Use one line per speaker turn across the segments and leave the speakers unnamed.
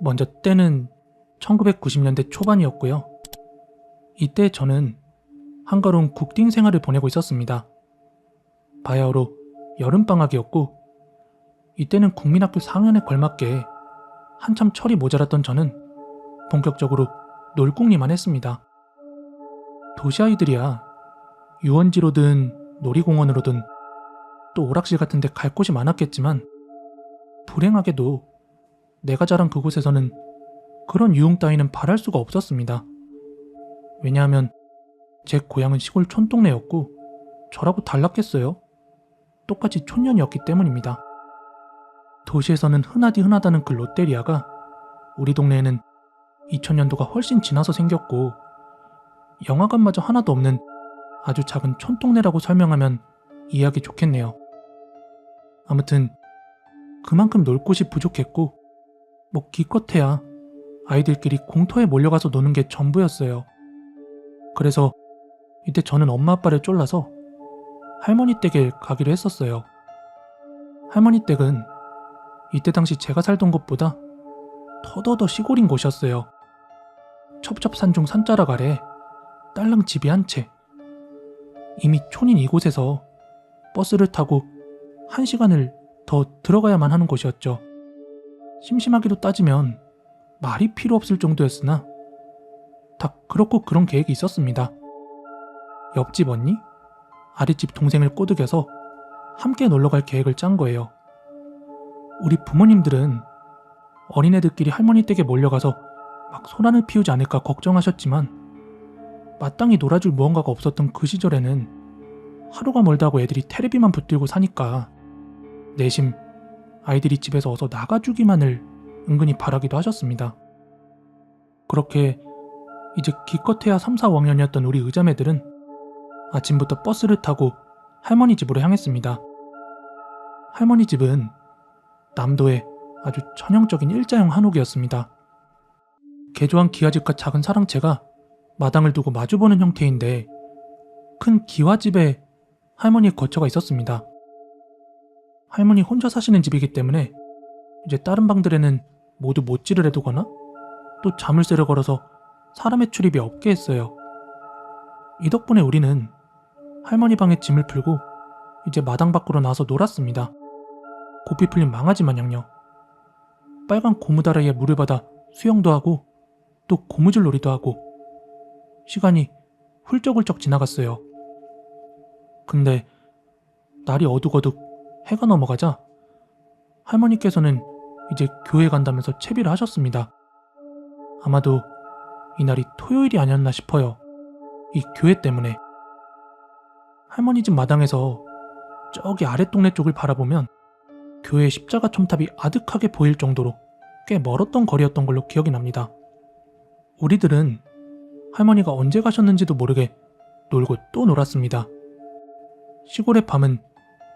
먼저 때는 1990년대 초반이었고요. 이때 저는 한가로운 국딩 생활을 보내고 있었습니다. 바야흐로 여름방학이었고 이때는 국민학교 4학년에 걸맞게 한참 철이 모자랐던 저는 본격적으로 놀궁리만 했습니다. 도시 아이들이야 유원지로든 놀이공원으로든 또 오락실 같은 데 갈 곳이 많았겠지만 불행하게도 내가 자란 그곳에서는 그런 유흥 따위는 바랄 수가 없었습니다. 왜냐하면 제 고향은 시골 촌동네였고 저라고 달랐겠어요? 똑같이 촌년이었기 때문입니다. 도시에서는 흔하디 흔하다는 그 롯데리아가 우리 동네에는 2000년도가 훨씬 지나서 생겼고 영화관마저 하나도 없는 아주 작은 촌동네라고 설명하면 이해하기 좋겠네요. 아무튼 그만큼 놀 곳이 부족했고 뭐 기껏해야 아이들끼리 공터에 몰려가서 노는 게 전부였어요. 그래서 이때 저는 엄마 아빠를 쫄라서 할머니 댁에 가기로 했었어요. 할머니 댁은 이때 당시 제가 살던 곳보다 더더더 시골인 곳이었어요. 첩첩산 중 산자락 아래 딸랑 집이 한 채. 이미 촌인 이곳에서 버스를 타고 1시간을 더 들어가야만 하는 곳이었죠. 심심하기로 따지면 말이 필요 없을 정도였으나 다 그렇고 그런 계획이 있었습니다. 옆집 언니, 아랫집 동생을 꼬드겨서 함께 놀러갈 계획을 짠 거예요. 우리 부모님들은 어린애들끼리 할머니 댁에 몰려가서 막 소란을 피우지 않을까 걱정하셨지만 마땅히 놀아줄 무언가가 없었던 그 시절에는 하루가 멀다고 애들이 테레비만 붙들고 사니까 내심 아이들이 집에서 어서 나가주기만을 은근히 바라기도 하셨습니다. 그렇게 이제 기껏해야 3, 4, 5학년이었던 우리 의자매들은 아침부터 버스를 타고 할머니 집으로 향했습니다. 할머니 집은 남도의 아주 전형적인 일자형 한옥이었습니다. 개조한 기와집과 작은 사랑채가 마당을 두고 마주보는 형태인데 큰 기와집에 할머니의 거처가 있었습니다. 할머니 혼자 사시는 집이기 때문에 이제 다른 방들에는 모두 못질을 해두거나 또 자물쇠를 걸어서 사람의 출입이 없게 했어요. 이 덕분에 우리는 할머니 방에 짐을 풀고 이제 마당 밖으로 나와서 놀았습니다. 고삐 풀린 망아지 마냥요. 빨간 고무다라이에 물을 받아 수영도 하고 또 고무줄 놀이도 하고 시간이 훌쩍훌쩍 지나갔어요. 근데 날이 어둑어둑 해가 넘어가자 할머니께서는 이제 교회 간다면서 채비를 하셨습니다. 아마도 이날이 토요일이 아니었나 싶어요. 이 교회 때문에. 할머니 집 마당에서 저기 아랫동네 쪽을 바라보면 교회 십자가 첨탑이 아득하게 보일 정도로 꽤 멀었던 거리였던 걸로 기억이 납니다. 우리들은 할머니가 언제 가셨는지도 모르게 놀고 또 놀았습니다. 시골의 밤은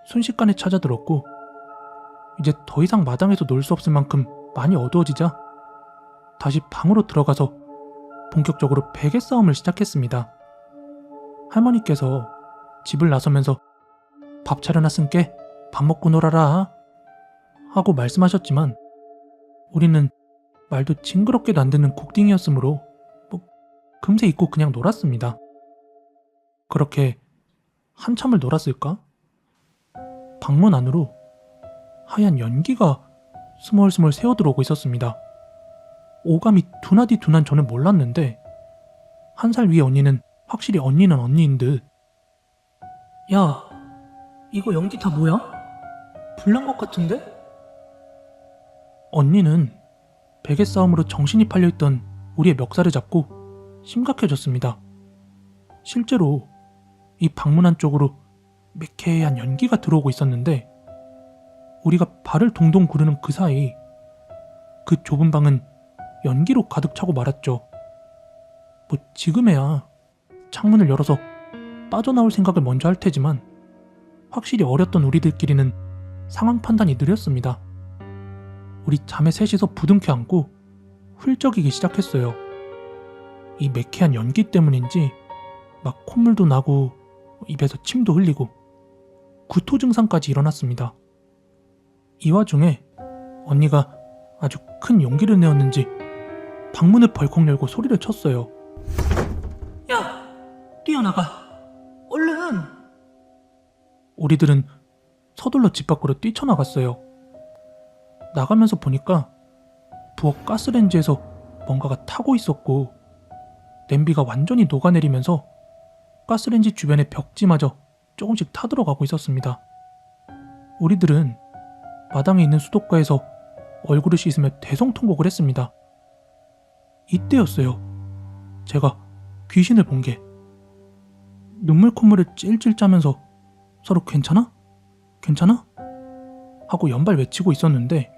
순식간에 찾아들었고 이제 더 이상 마당에서 놀 수 없을 만큼 많이 어두워지자 다시 방으로 들어가서 본격적으로 베개 싸움을 시작했습니다. 할머니께서 집을 나서면서 밥 차려놨으니께 밥 먹고 놀아라 하고 말씀하셨지만 우리는 말도 징그럽게도 안 듣는 국딩이었으므로 금세 잊고 그냥 놀았습니다. 그렇게 한참을 놀았을까? 방문 안으로 하얀 연기가 스멀스멀 새어들어오고 있었습니다. 오감이 둔하디 둔한 저는 몰랐는데 1살 위의 언니는 확실히 언니는 언니인 듯 야, 이거 연기 다 뭐야? 불난 것 같은데? 언니는 베개 싸움으로 정신이 팔려있던 우리의 멱살을 잡고 심각해졌습니다. 실제로 이 방문 안쪽으로 매캐한 연기가 들어오고 있었는데 우리가 발을 동동 구르는 그 사이 그 좁은 방은 연기로 가득 차고 말았죠. 뭐 지금에야 창문을 열어서 빠져나올 생각을 먼저 할 테지만 확실히 어렸던 우리들끼리는 상황 판단이 느렸습니다. 우리 자매 셋이서 부둥켜 안고 훌쩍이기 시작했어요. 이 매캐한 연기 때문인지 막 콧물도 나고 입에서 침도 흘리고 구토 증상까지 일어났습니다. 이 와중에 언니가 아주 큰 용기를 내었는지 방문을 벌컥 열고 소리를 쳤어요. 야, 뛰어나가. 얼른. 우리들은 서둘러 집 밖으로 뛰쳐나갔어요. 나가면서 보니까 부엌 가스레인지에서 뭔가가 타고 있었고 냄비가 완전히 녹아내리면서 가스레인지 주변의 벽지마저 조금씩 타들어가고 있었습니다. 우리들은 마당에 있는 수도가에서 얼굴을 씻으며 대성통곡을 했습니다. 이때였어요. 제가 귀신을 본 게. 눈물 콧물을 찔찔 짜면서 서로 괜찮아? 괜찮아? 하고 연발 외치고 있었는데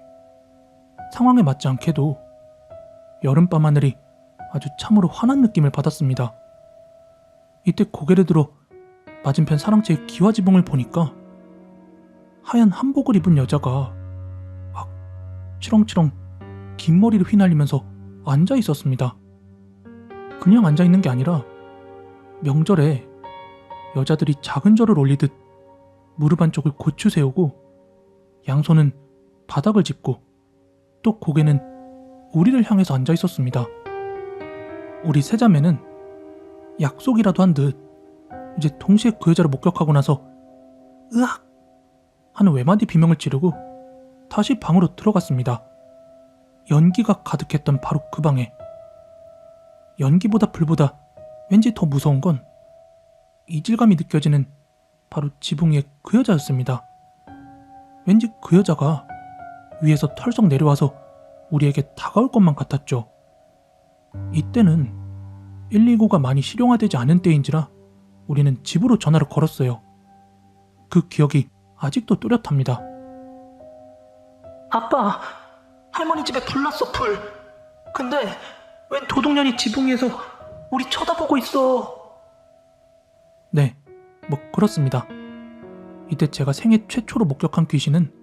상황에 맞지 않게도 여름밤 하늘이 아주 참으로 환한 느낌을 받았습니다. 이때 고개를 들어 맞은편 사랑채의 기와지붕을 보니까 하얀 한복을 입은 여자가 막 치렁치렁 긴 머리를 휘날리면서 앉아 있었습니다. 그냥 앉아 있는 게 아니라 명절에 여자들이 작은 절을 올리듯 무릎 한쪽을 고추 세우고 양손은 바닥을 짚고 또 고개는 우리를 향해서 앉아 있었습니다. 우리 세 자매는 약속이라도 한 듯 이제 동시에 그 여자를 목격하고 나서 으악! 하는 외마디 비명을 지르고 다시 방으로 들어갔습니다. 연기가 가득했던 바로 그 방에 연기보다 불보다 왠지 더 무서운 건 이질감이 느껴지는 바로 지붕 위의 그 여자였습니다. 왠지 그 여자가 위에서 털썩 내려와서 우리에게 다가올 것만 같았죠. 이때는 119가 많이 실용화되지 않은 때인지라 우리는 집으로 전화를 걸었어요. 그 기억이 아직도 또렷합니다. 아빠, 할머니 집에 불 났어, 불. 근데 웬 도둑년이 지붕 위에서 우리 쳐다보고 있어. 네, 뭐 그렇습니다. 이때 제가 생애 최초로 목격한 귀신은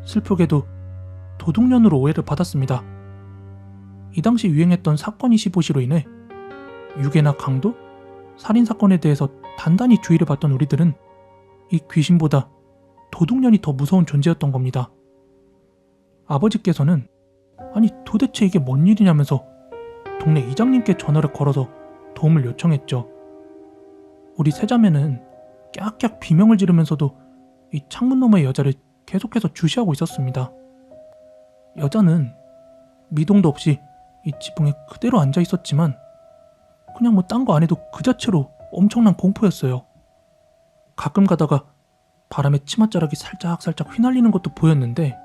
슬프게도 도둑년으로 오해를 받았습니다. 이 당시 유행했던 사건 25시로 인해 유괴나 강도, 살인사건에 대해서 단단히 주의를 받던 우리들은 이 귀신보다 도둑년이 더 무서운 존재였던 겁니다. 아버지께서는 아니 도대체 이게 뭔 일이냐면서 동네 이장님께 전화를 걸어서 도움을 요청했죠. 우리 세자매는 깍깍 비명을 지르면서도 이 창문 너머의 여자를 계속해서 주시하고 있었습니다. 여자는 미동도 없이 이 지붕에 그대로 앉아 있었지만 그냥 뭐 딴 거 안 해도 그 자체로 엄청난 공포였어요. 가끔 가다가 바람에 치맛자락이 살짝살짝 휘날리는 것도 보였는데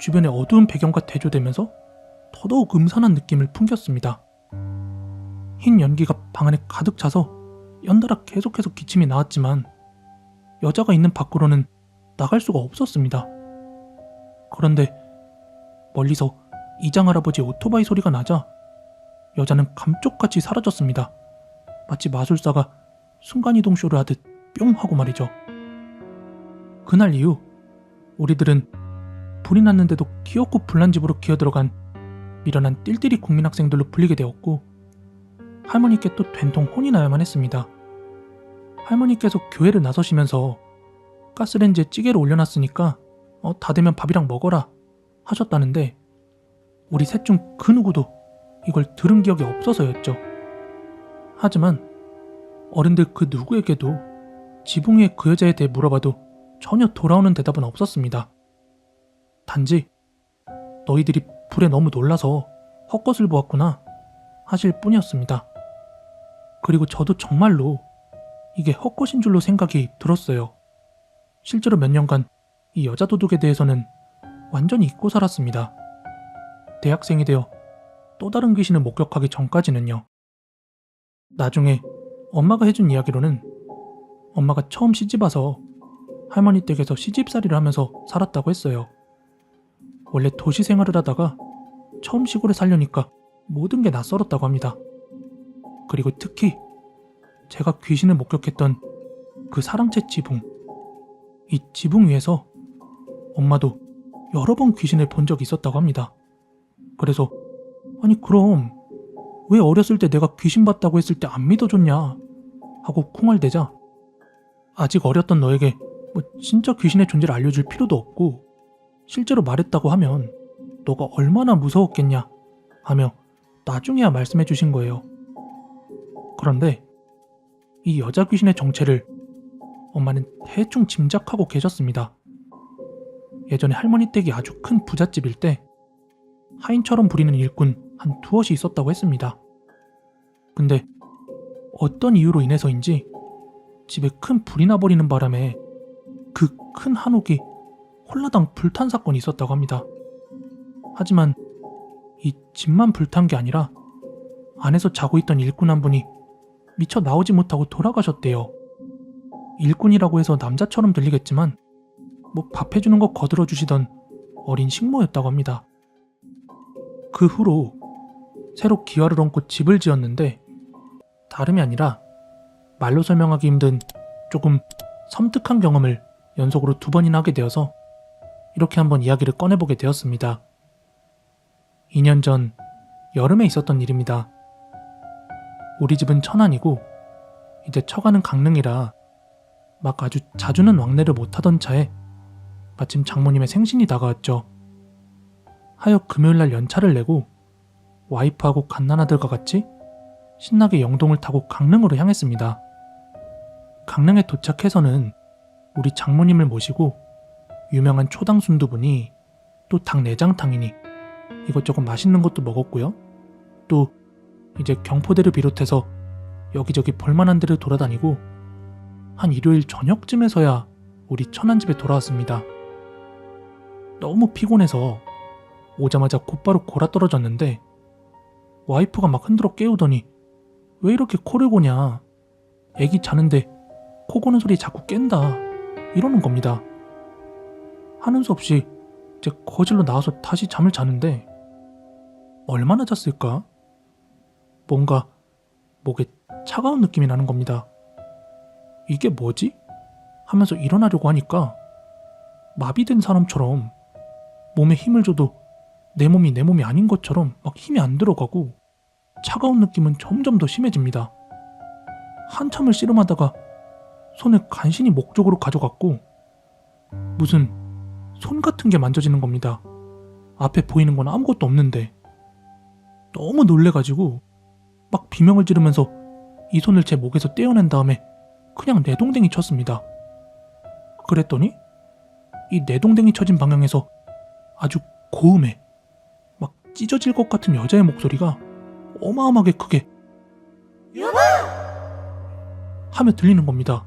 주변의 어두운 배경과 대조되면서 더더욱 음산한 느낌을 풍겼습니다. 흰 연기가 방 안에 가득 차서 연달아 계속해서 기침이 나왔지만 여자가 있는 밖으로는 나갈 수가 없었습니다. 그런데 멀리서 이장 할아버지의 오토바이 소리가 나자 여자는 감쪽같이 사라졌습니다. 마치 마술사가 순간이동 쇼를 하듯 뿅 하고 말이죠. 그날 이후 우리들은 불이 났는데도 귀엽고 불난 집으로 기어들어간 미련한 띨띨이 국민학생들로 불리게 되었고 할머니께 또 된통 혼이 나야만 했습니다. 할머니께서 교회를 나서시면서 가스레인지에 찌개를 올려놨으니까 다 되면 밥이랑 먹어라 하셨다는데 우리 셋 중 그 누구도 이걸 들은 기억이 없어서였죠. 하지만 어른들 그 누구에게도 지붕 위의 그 여자에 대해 물어봐도 전혀 돌아오는 대답은 없었습니다. 단지 너희들이 불에 너무 놀라서 헛것을 보았구나 하실 뿐이었습니다. 그리고 저도 정말로 이게 헛것인 줄로 생각이 들었어요. 실제로 몇 년간 이 여자 도둑에 대해서는 완전히 잊고 살았습니다. 대학생이 되어 또 다른 귀신을 목격하기 전까지는요. 나중에 엄마가 해준 이야기로는 엄마가 처음 시집와서 할머니 댁에서 시집살이를 하면서 살았다고 했어요. 원래 도시 생활을 하다가 처음 시골에 살려니까 모든 게 낯설었다고 합니다. 그리고 특히 제가 귀신을 목격했던 그 사랑채 지붕, 이 지붕 위에서 엄마도 여러 번 귀신을 본 적이 있었다고 합니다. 그래서 아니 그럼 왜 어렸을 때 내가 귀신 봤다고 했을 때 안 믿어줬냐 하고 쿵얼대자 아직 어렸던 너에게 뭐 진짜 귀신의 존재를 알려줄 필요도 없고 실제로 말했다고 하면 너가 얼마나 무서웠겠냐 하며 나중에야 말씀해 주신 거예요. 그런데 이 여자 귀신의 정체를 엄마는 대충 짐작하고 계셨습니다. 예전에 할머니 댁이 아주 큰 부잣집일 때 하인처럼 부리는 일꾼 한 두엇이 있었다고 했습니다. 근데 어떤 이유로 인해서인지 집에 큰 불이 나버리는 바람에 그 큰 한옥이 홀라당 불탄 사건이 있었다고 합니다. 하지만 이 집만 불탄 게 아니라 안에서 자고 있던 일꾼 한 분이 미처 나오지 못하고 돌아가셨대요. 일꾼이라고 해서 남자처럼 들리겠지만 뭐 밥 해주는 거 거들어 주시던 어린 식모였다고 합니다. 그 후로 새로 기와를 얹고 집을 지었는데 다름이 아니라 말로 설명하기 힘든 조금 섬뜩한 경험을 연속으로 2번이나 하게 되어서 이렇게 한번 이야기를 꺼내보게 되었습니다. 2년 전 여름에 있었던 일입니다. 우리 집은 천안이고 이제 처가는 강릉이라 막 아주 자주는 왕래를 못하던 차에 마침 장모님의 생신이 다가왔죠. 하여 금요일날 연차를 내고 와이프하고 갓난아들과 같이 신나게 영동을 타고 강릉으로 향했습니다. 강릉에 도착해서는 우리 장모님을 모시고 유명한 초당 순두부니 또 닭 내장탕이니 이것저것 맛있는 것도 먹었고요. 또 이제 경포대를 비롯해서 여기저기 볼만한 데를 돌아다니고 한 일요일 저녁쯤에서야 우리 천안집에 돌아왔습니다. 너무 피곤해서 오자마자 곧바로 골아떨어졌는데 와이프가 막 흔들어 깨우더니 왜 이렇게 코를 고냐, 애기 자는데 코 고는 소리 자꾸 깬다 이러는 겁니다. 하는 수 없이 이제 거실로 나와서 다시 잠을 자는데 얼마나 잤을까? 뭔가 목에 차가운 느낌이 나는 겁니다. 이게 뭐지? 하면서 일어나려고 하니까 마비된 사람처럼 몸에 힘을 줘도 내 몸이 아닌 것처럼 막 힘이 안 들어가고 차가운 느낌은 점점 더 심해집니다. 한참을 씨름하다가 손을 간신히 목 쪽으로 가져갔고 무슨 손 같은 게 만져지는 겁니다. 앞에 보이는 건 아무것도 없는데. 너무 놀래가지고 막 비명을 지르면서 이 손을 제 목에서 떼어낸 다음에 그냥 내동댕이 쳤습니다. 그랬더니 이 내동댕이 쳐진 방향에서 아주 고음에 막 찢어질 것 같은 여자의 목소리가 어마어마하게 크게 여보! 하며 들리는 겁니다.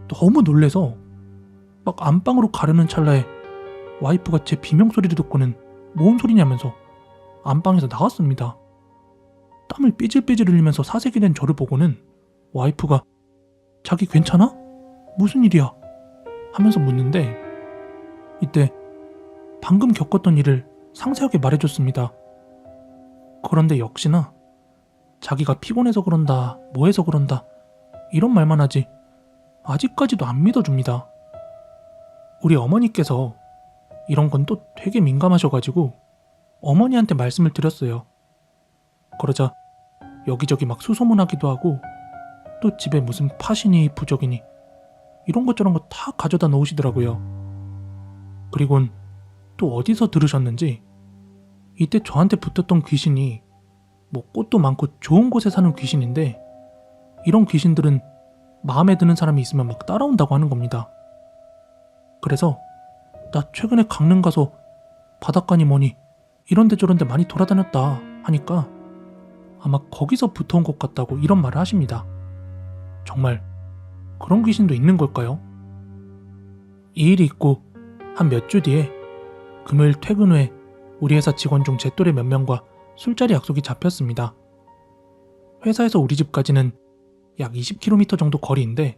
너무 놀래서 막 안방으로 가려는 찰나에 와이프가 제 비명소리를 듣고는 뭔 소리냐면서 안방에서 나왔습니다. 땀을 삐질삐질 흘리면서 사색이 된 저를 보고는 와이프가 자기 괜찮아? 무슨 일이야? 하면서 묻는데 이때 방금 겪었던 일을 상세하게 말해줬습니다. 그런데 역시나 자기가 피곤해서 그런다, 뭐해서 그런다 이런 말만 하지 아직까지도 안 믿어줍니다. 우리 어머니께서 이런 건 또 되게 민감하셔가지고 어머니한테 말씀을 드렸어요. 그러자 여기저기 막 수소문하기도 하고 또 집에 무슨 팥이니 부적이니 이런 것 저런 거 다 가져다 놓으시더라고요. 그리곤 또 어디서 들으셨는지 이때 저한테 붙었던 귀신이 뭐 꽃도 많고 좋은 곳에 사는 귀신인데 이런 귀신들은 마음에 드는 사람이 있으면 막 따라온다고 하는 겁니다. 그래서 나 최근에 강릉 가서 바닷가니 뭐니 이런데 저런데 많이 돌아다녔다 하니까 아마 거기서 붙어온 것 같다고 이런 말을 하십니다. 정말 그런 귀신도 있는 걸까요? 이 일이 있고 한 몇 주 뒤에 금요일 퇴근 후에 우리 회사 직원 중 제 또래 몇 명과 술자리 약속이 잡혔습니다. 회사에서 우리 집까지는 약 20km 정도 거리인데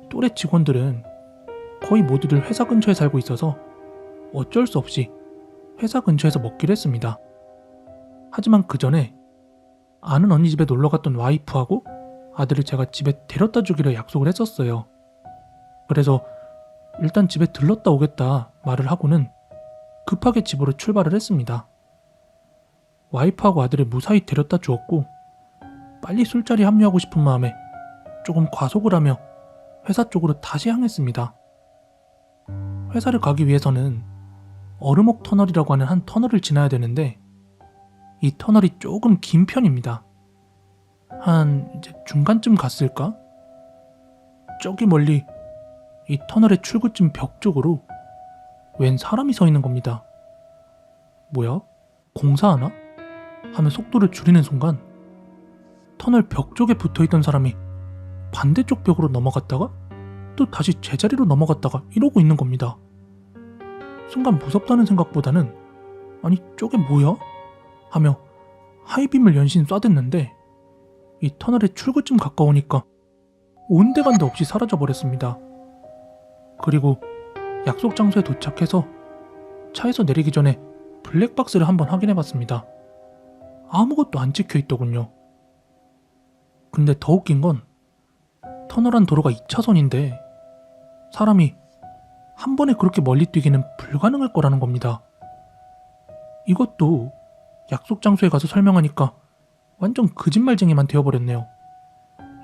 또래 직원들은 거의 모두들 회사 근처에 살고 있어서 어쩔 수 없이 회사 근처에서 먹기로 했습니다. 하지만 그 전에 아는 언니 집에 놀러갔던 와이프하고 아들을 제가 집에 데려다 주기로 약속을 했었어요. 그래서 일단 집에 들렀다 오겠다 말을 하고는 급하게 집으로 출발을 했습니다. 와이프하고 아들을 무사히 데려다 주었고 빨리 술자리에 합류하고 싶은 마음에 조금 과속을 하며 회사 쪽으로 다시 향했습니다. 회사를 가기 위해서는 어르목 터널이라고 하는 한 터널을 지나야 되는데 이 터널이 조금 긴 편입니다. 한 이제 중간쯤 갔을까? 저기 멀리 이 터널의 출구쯤 벽 쪽으로 웬 사람이 서 있는 겁니다. 뭐야? 공사하나? 하며 속도를 줄이는 순간 터널 벽 쪽에 붙어있던 사람이 반대쪽 벽으로 넘어갔다가 또 다시 제자리로 넘어갔다가 이러고 있는 겁니다. 순간 무섭다는 생각보다는 아니 저게 뭐야? 하며 하이빔을 연신 쏴댔는데 이 터널의 출구쯤 가까우니까 온데간데 없이 사라져버렸습니다. 그리고 약속 장소에 도착해서 차에서 내리기 전에 블랙박스를 한번 확인해봤습니다. 아무것도 안 찍혀있더군요. 근데 더 웃긴 건 터널 안 도로가 2차선인데 사람이 한 번에 그렇게 멀리 뛰기는 불가능할 거라는 겁니다. 이것도 약속 장소에 가서 설명하니까 완전 거짓말쟁이만 되어버렸네요.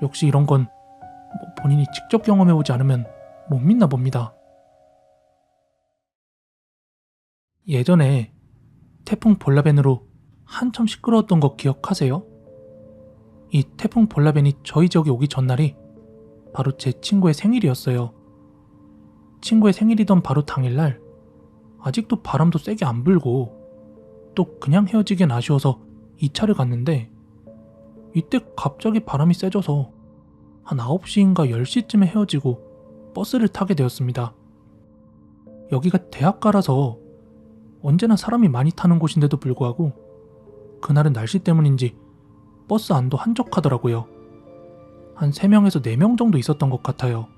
역시 이런 건 본인이 직접 경험해보지 않으면 못 믿나 봅니다. 예전에 태풍 볼라벤으로 한참 시끄러웠던 거 기억하세요? 이 태풍 볼라벤이 저희 지역에 오기 전날이 바로 제 친구의 생일이었어요. 친구의 생일이던 바로 당일날 아직도 바람도 세게 안 불고 또 그냥 헤어지기엔 아쉬워서 2차를 갔는데 이때 갑자기 바람이 세져서 한 9시인가 10시쯤에 헤어지고 버스를 타게 되었습니다. 여기가 대학가라서 언제나 사람이 많이 타는 곳인데도 불구하고 그날은 날씨 때문인지 버스 안도 한적하더라고요. 한 3명에서 4명 정도 있었던 것 같아요.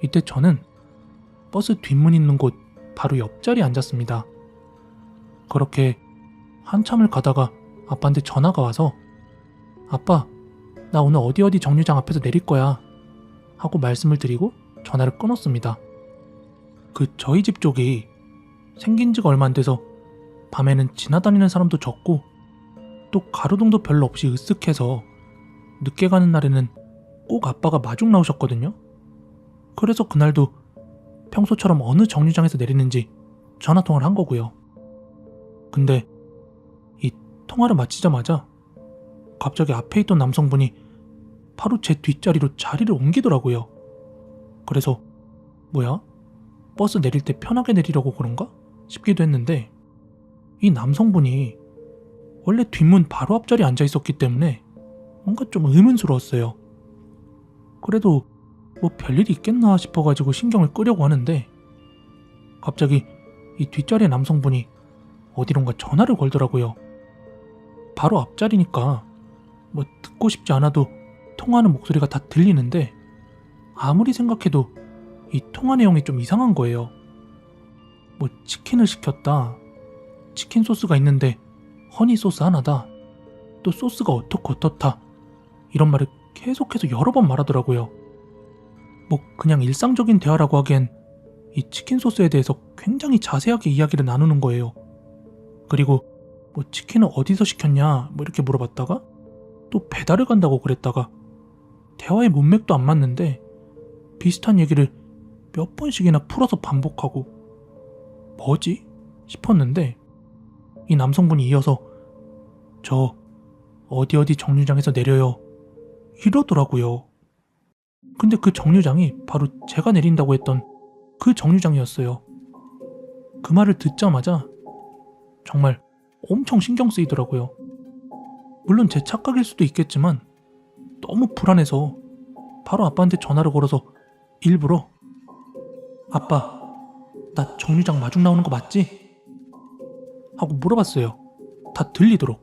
이때 저는 버스 뒷문 있는 곳 바로 옆자리에 앉았습니다. 그렇게 한참을 가다가 아빠한테 전화가 와서 아빠, 나 오늘 어디 정류장 앞에서 내릴 거야 하고 말씀을 드리고 전화를 끊었습니다. 저희 집 쪽이 생긴 지가 얼마 안 돼서 밤에는 지나다니는 사람도 적고 또 가로등도 별로 없이 으쓱해서 늦게 가는 날에는 꼭 아빠가 마중 나오셨거든요. 그래서 그날도 평소처럼 어느 정류장에서 내리는지 전화통화를 한 거고요. 근데 이 통화를 마치자마자 갑자기 앞에 있던 남성분이 바로 제 뒷자리로 자리를 옮기더라고요. 그래서 뭐야? 버스 내릴 때 편하게 내리려고 그런가? 싶기도 했는데 이 남성분이 원래 뒷문 바로 앞자리에 앉아 있었기 때문에 뭔가 좀 의문스러웠어요. 그래도 뭐 별일이 있겠나 싶어가지고 신경을 끄려고 하는데 갑자기 이 뒷자리의 남성분이 어디론가 전화를 걸더라고요. 바로 앞자리니까 뭐 듣고 싶지 않아도 통화하는 목소리가 다 들리는데 아무리 생각해도 이 통화 내용이 좀 이상한 거예요. 뭐 치킨을 시켰다. 치킨 소스가 있는데 허니 소스 하나다. 또 소스가 어떻고 어떻다. 이런 말을 계속해서 여러 번 말하더라고요. 뭐 그냥 일상적인 대화라고 하기엔 이 치킨 소스에 대해서 굉장히 자세하게 이야기를 나누는 거예요. 그리고 뭐 치킨은 어디서 시켰냐 뭐 이렇게 물어봤다가 또 배달을 간다고 그랬다가 대화의 문맥도 안 맞는데 비슷한 얘기를 몇 번씩이나 풀어서 반복하고 뭐지? 싶었는데 이 남성분이 이어서 저 어디 정류장에서 내려요 이러더라고요. 근데 그 정류장이 바로 제가 내린다고 했던 그 정류장이었어요. 그 말을 듣자마자 정말 엄청 신경 쓰이더라고요. 물론 제 착각일 수도 있겠지만 너무 불안해서 바로 아빠한테 전화를 걸어서 일부러 아빠, 나 정류장 마중 나오는 거 맞지? 하고 물어봤어요. 다 들리도록.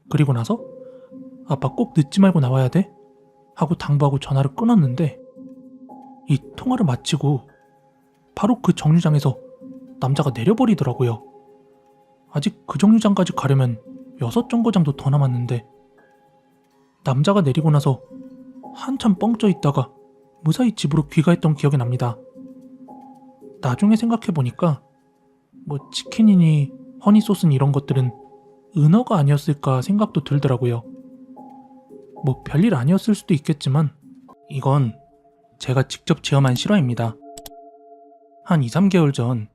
그리고 나서 아빠 꼭 늦지 말고 나와야 돼? 하고 당부하고 전화를 끊었는데 이 통화를 마치고 바로 그 정류장에서 남자가 내려버리더라고요. 아직 그 정류장까지 가려면 6정거장도 더 남았는데 남자가 내리고 나서 한참 뻥쪄 있다가 무사히 집으로 귀가했던 기억이 납니다. 나중에 생각해보니까 뭐 치킨이니 허니소스니 이런 것들은 은어가 아니었을까 생각도 들더라고요. 뭐 별일 아니었을 수도 있겠지만 이건 제가 직접 체험한 실화입니다. 한 2, 3개월 전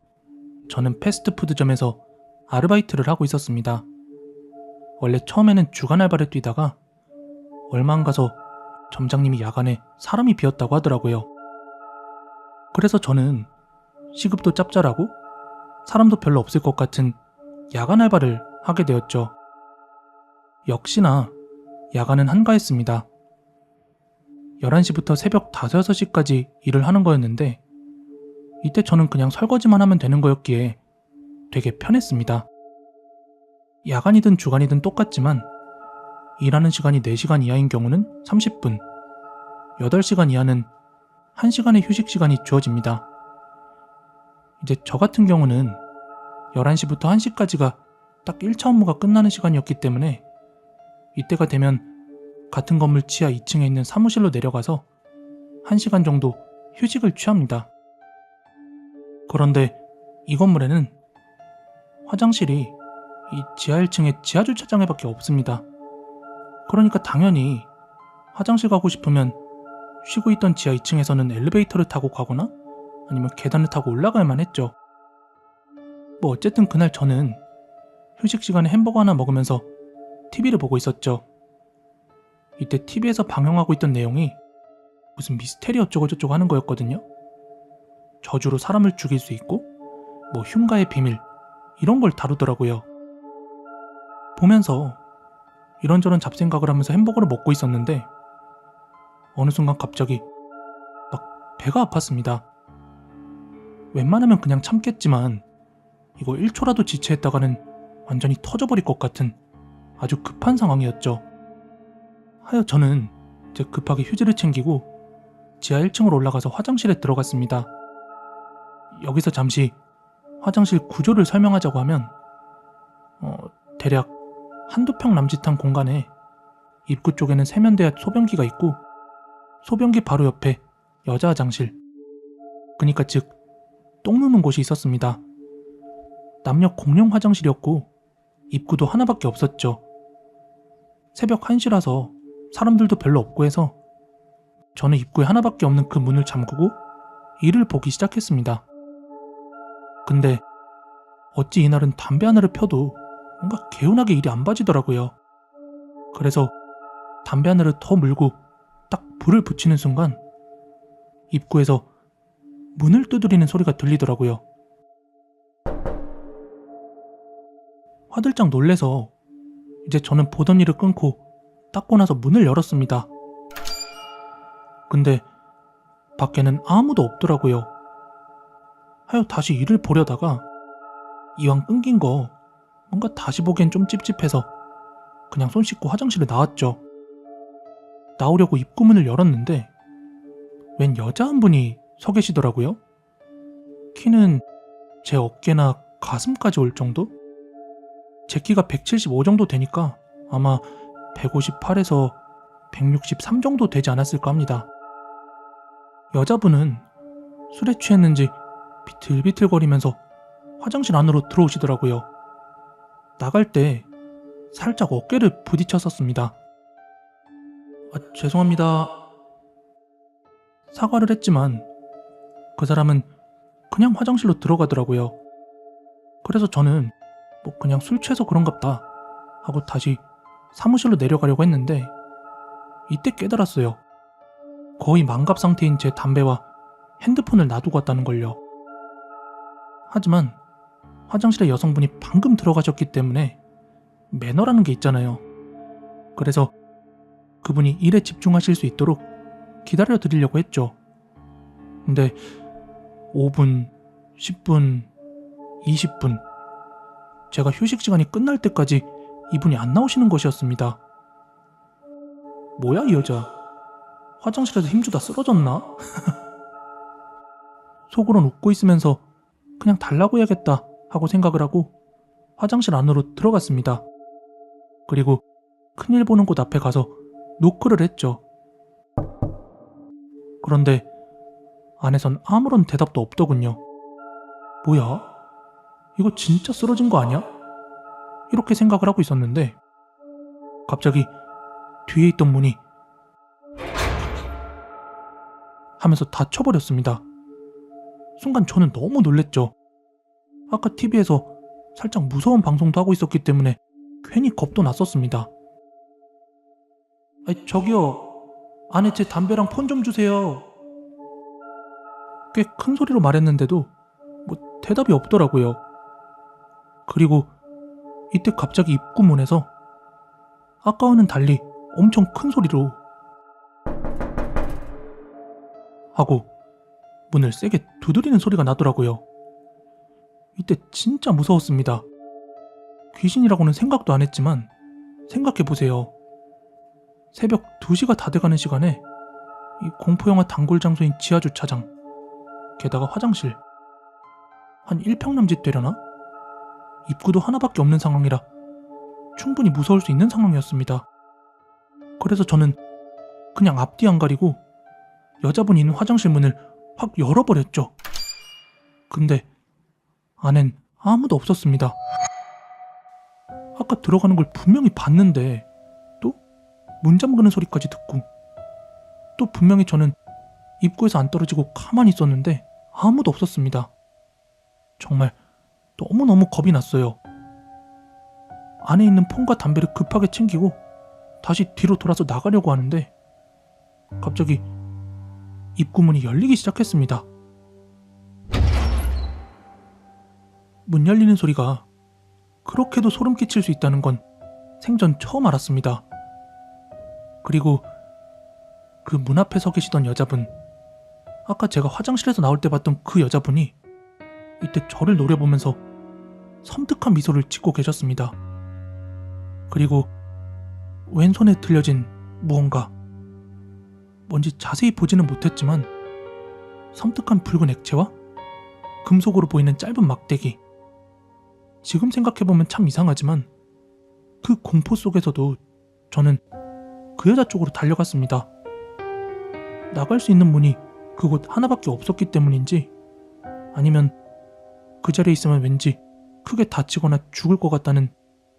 저는 패스트푸드점에서 아르바이트를 하고 있었습니다. 원래 처음에는 주간 알바를 뛰다가 얼마 안 가서 점장님이 야간에 사람이 비었다고 하더라고요. 그래서 저는 시급도 짭짤하고 사람도 별로 없을 것 같은 야간 알바를 하게 되었죠. 역시나 야간은 한가했습니다. 11시부터 새벽 5, 6시까지 일을 하는 거였는데 이때 저는 그냥 설거지만 하면 되는 거였기에 되게 편했습니다. 야간이든 주간이든 똑같지만 일하는 시간이 4시간 이하인 경우는 30분, 8시간 이하는 1시간의 휴식 시간이 주어집니다. 이제 저 같은 경우는 11시부터 1시까지가 딱 1차 업무가 끝나는 시간이었기 때문에 이때가 되면 같은 건물 지하 2층에 있는 사무실로 내려가서 1시간 정도 휴식을 취합니다. 그런데 이 건물에는 화장실이 이 지하 1층에 지하 주차장에 밖에 없습니다. 그러니까 당연히 화장실 가고 싶으면 쉬고 있던 지하 2층에서는 엘리베이터를 타고 가거나 아니면 계단을 타고 올라가야만 했죠. 뭐 어쨌든 그날 저는 휴식 시간에 햄버거 하나 먹으면서 TV를 보고 있었죠. 이때 TV에서 방영하고 있던 내용이 무슨 미스테리 어쩌고저쩌고 하는 거였거든요. 저주로 사람을 죽일 수 있고 뭐 흉가의 비밀 이런 걸 다루더라고요. 보면서 이런저런 잡생각을 하면서 햄버거를 먹고 있었는데 어느 순간 갑자기 막 배가 아팠습니다. 웬만하면 그냥 참겠지만 이거 1초라도 지체했다가는 완전히 터져버릴 것 같은 아주 급한 상황이었죠. 하여 저는 이제 급하게 휴지를 챙기고 지하 1층으로 올라가서 화장실에 들어갔습니다. 여기서 잠시 화장실 구조를 설명하자고 하면 대략 한두 평 남짓한 공간에 입구 쪽에는 세면대와 소변기가 있고 소변기 바로 옆에 여자 화장실, 그니까 즉 똥 누는 곳이 있었습니다. 남녀 공용 화장실이었고 입구도 하나밖에 없었죠. 새벽 1시라서 사람들도 별로 없고 해서 저는 입구에 하나밖에 없는 그 문을 잠그고 일을 보기 시작했습니다. 근데 어찌 이날은 담배 하나를 펴도 뭔가 개운하게 일이 안 봐지더라고요. 그래서 담배 하나를 더 물고 딱 불을 붙이는 순간 입구에서 문을 두드리는 소리가 들리더라고요. 화들짝 놀래서 이제 저는 보던 일을 끊고 닦고 나서 문을 열었습니다. 근데 밖에는 아무도 없더라고요. 하여 다시 일을 보려다가 이왕 끊긴 거 뭔가 다시 보기엔 좀 찝찝해서 그냥 손 씻고 화장실에 나왔죠. 나오려고 입구문을 열었는데 웬 여자 한 분이 서 계시더라고요. 키는 제 어깨나 가슴까지 올 정도? 제 키가 175 정도 되니까 아마 158에서 163 정도 되지 않았을까 합니다. 여자분은 술에 취했는지 비틀비틀거리면서 화장실 안으로 들어오시더라고요. 나갈 때 살짝 어깨를 부딪혔었습니다. 죄송합니다. 사과를 했지만 그 사람은 그냥 화장실로 들어가더라고요. 그래서 저는 뭐 그냥 술 취해서 그런갑다 하고 다시 사무실로 내려가려고 했는데 이때 깨달았어요. 거의 만갑 상태인 제 담배와 핸드폰을 놔두고 왔다는 걸요. 하지만 화장실에 여성분이 방금 들어가셨기 때문에 매너라는 게 있잖아요. 그래서 그분이 일에 집중하실 수 있도록 기다려 드리려고 했죠. 근데 5분, 10분, 20분 제가 휴식 시간이 끝날 때까지 이분이 안 나오시는 것이었습니다. 뭐야 이 여자, 화장실에서 힘주다 쓰러졌나? 속으론 웃고 있으면서 그냥 달라고 해야겠다 하고 생각을 하고 화장실 안으로 들어갔습니다. 그리고 큰일 보는 곳 앞에 가서 노크를 했죠. 그런데 안에선 아무런 대답도 없더군요. 뭐야? 이거 진짜 쓰러진 거 아니야? 이렇게 생각을 하고 있었는데 갑자기 뒤에 있던 문이 하면서 닫혀버렸습니다. 순간 저는 너무 놀랬죠. 아까 TV에서 살짝 무서운 방송도 하고 있었기 때문에 괜히 겁도 났었습니다. 저기요, 안에 제 담배랑 폰 좀 주세요. 꽤 큰 소리로 말했는데도 뭐 대답이 없더라고요. 그리고 이때 갑자기 입구문에서 아까와는 달리 엄청 큰 소리로 하고 문을 세게 두드리는 소리가 나더라고요. 이때 진짜 무서웠습니다. 귀신이라고는 생각도 안 했지만 생각해보세요. 새벽 2시가 다 돼가는 시간에 이 공포영화 단골 장소인 지하주차장, 게다가 화장실, 한 1평남짓 되려나? 입구도 하나밖에 없는 상황이라 충분히 무서울 수 있는 상황이었습니다. 그래서 저는 그냥 앞뒤 안 가리고 여자분이 있는 화장실 문을 확 열어버렸죠. 근데 안엔 아무도 없었습니다. 아까 들어가는 걸 분명히 봤는데 또 문 잠그는 소리까지 듣고, 또 분명히 저는 입구에서 안 떨어지고 가만히 있었는데 아무도 없었습니다. 정말 너무너무 겁이 났어요. 안에 있는 폰과 담배를 급하게 챙기고 다시 뒤로 돌아서 나가려고 하는데 갑자기 입구문이 열리기 시작했습니다. 문 열리는 소리가 그렇게도 소름 끼칠 수 있다는 건 생전 처음 알았습니다. 그리고 그 문 앞에 서 계시던 여자분, 아까 제가 화장실에서 나올 때 봤던 그 여자분이 이때 저를 노려보면서 섬뜩한 미소를 짓고 계셨습니다. 그리고 왼손에 들려진 무언가, 뭔지 자세히 보지는 못했지만 섬뜩한 붉은 액체와 금속으로 보이는 짧은 막대기. 지금 생각해보면 참 이상하지만 그 공포 속에서도 저는 그 여자 쪽으로 달려갔습니다. 나갈 수 있는 문이 그곳 하나밖에 없었기 때문인지, 아니면 그 자리에 있으면 왠지 크게 다치거나 죽을 것 같다는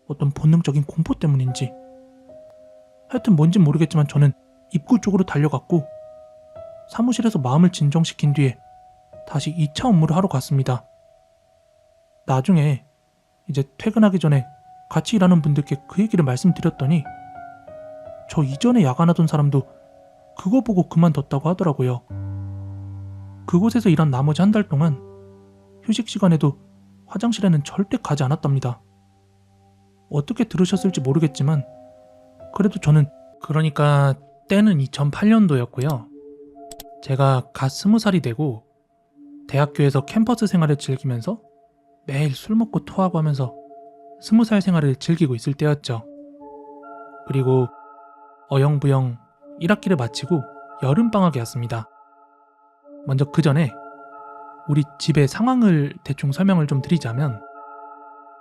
어떤 본능적인 공포 때문인지, 하여튼 뭔진 모르겠지만 저는 입구 쪽으로 달려갔고 사무실에서 마음을 진정시킨 뒤에 다시 2차 업무를 하러 갔습니다. 나중에 이제 퇴근하기 전에 같이 일하는 분들께 그 얘기를 말씀드렸더니 저 이전에 야간하던 사람도 그거 보고 그만뒀다고 하더라고요. 그곳에서 일한 나머지 한 달 동안 휴식 시간에도 화장실에는 절대 가지 않았답니다. 어떻게 들으셨을지 모르겠지만 그래도 저는, 그러니까 때는 2008년도였고요. 제가 갓 20살이 되고 대학교에서 캠퍼스 생활을 즐기면서 매일 술 먹고 토하고 하면서 20살 생활을 즐기고 있을 때였죠. 그리고 어영부영 1학기를 마치고 여름방학이 왔습니다. 먼저 그 전에 우리 집의 상황을 대충 설명을 좀 드리자면,